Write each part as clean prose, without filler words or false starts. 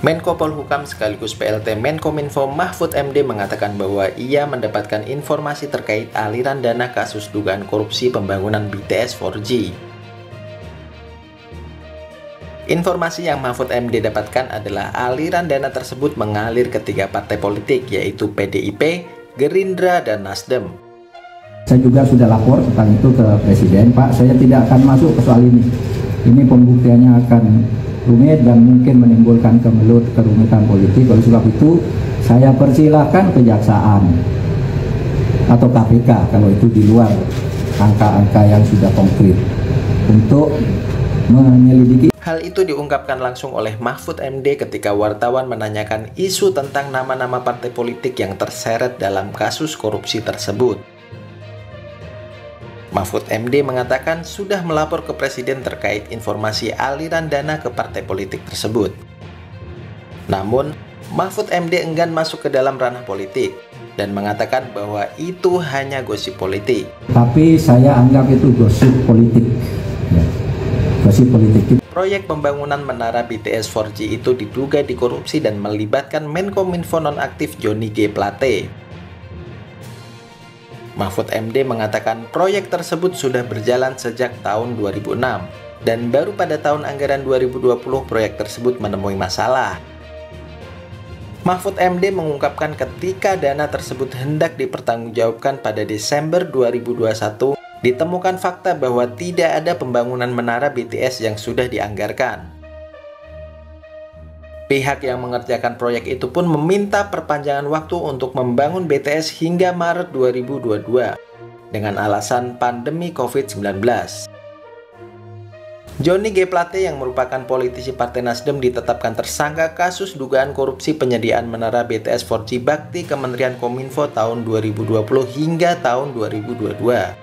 Menko Polhukam sekaligus PLT Menkominfo Mahfud MD mengatakan bahwa ia mendapatkan informasi terkait aliran dana kasus dugaan korupsi pembangunan BTS 4G. Informasi yang Mahfud MD dapatkan adalah aliran dana tersebut mengalir ke 3 partai politik, yaitu PDIP, Gerindra, dan Nasdem. Saya juga sudah lapor tentang itu ke Presiden, Pak, saya tidak akan masuk ke soal ini. Ini pembuktiannya akan rumit dan mungkin menimbulkan kerumitan politik. Oleh sebab itu, saya persilahkan kejaksaan atau KPK kalau itu di luar angka-angka yang sudah konkret untuk menyelidiki. Hal itu diungkapkan langsung oleh Mahfud MD ketika wartawan menanyakan isu tentang nama-nama partai politik yang terseret dalam kasus korupsi tersebut. Mahfud MD mengatakan sudah melapor ke Presiden terkait informasi aliran dana ke partai politik tersebut. Namun, Mahfud MD enggan masuk ke dalam ranah politik dan mengatakan bahwa itu hanya gosip politik. Tapi saya anggap itu gosip politik. Ya. Gosip politik. Proyek pembangunan menara BTS 4G itu diduga dikorupsi dan melibatkan Menkominfo nonaktif Johnny G. Plate. Mahfud MD mengatakan proyek tersebut sudah berjalan sejak tahun 2006 dan baru pada tahun anggaran 2020 proyek tersebut menemui masalah. Mahfud MD mengungkapkan ketika dana tersebut hendak dipertanggungjawabkan pada Desember 2021, ditemukan fakta bahwa tidak ada pembangunan menara BTS yang sudah dianggarkan. Pihak yang mengerjakan proyek itu pun meminta perpanjangan waktu untuk membangun BTS hingga Maret 2022 dengan alasan pandemi COVID-19. Johnny G. Plate yang merupakan politisi Partai Nasdem ditetapkan tersangka kasus dugaan korupsi penyediaan menara BTS 4G bakti Kementerian Kominfo tahun 2020 hingga tahun 2022.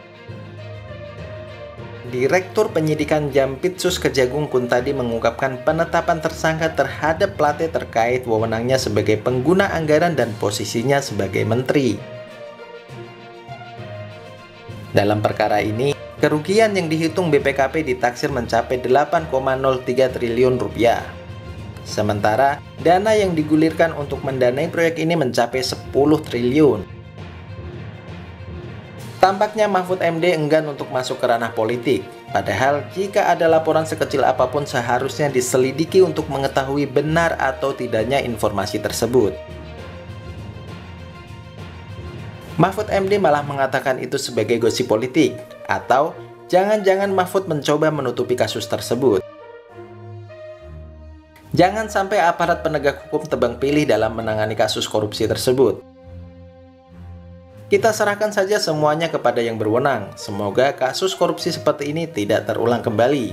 Direktur Penyidikan Jampitsus Kejagung Kuntadi mengungkapkan penetapan tersangka terhadap Plate terkait wewenangnya sebagai pengguna anggaran dan posisinya sebagai menteri. Dalam perkara ini, kerugian yang dihitung BPKP ditaksir mencapai 8,03 triliun rupiah. Sementara, dana yang digulirkan untuk mendanai proyek ini mencapai 10 triliun. Tampaknya Mahfud MD enggan untuk masuk ke ranah politik, padahal jika ada laporan sekecil apapun seharusnya diselidiki untuk mengetahui benar atau tidaknya informasi tersebut. Mahfud MD malah mengatakan itu sebagai gosip politik, atau jangan-jangan Mahfud mencoba menutupi kasus tersebut. Jangan sampai aparat penegak hukum tebang pilih dalam menangani kasus korupsi tersebut. Kita serahkan saja semuanya kepada yang berwenang. Semoga kasus korupsi seperti ini tidak terulang kembali.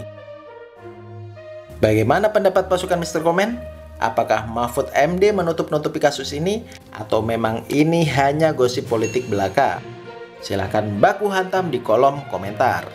Bagaimana pendapat pasukan Mr. Komen? Apakah Mahfud MD menutup-nutupi kasus ini? Atau memang ini hanya gosip politik belaka? Silahkan baku hantam di kolom komentar.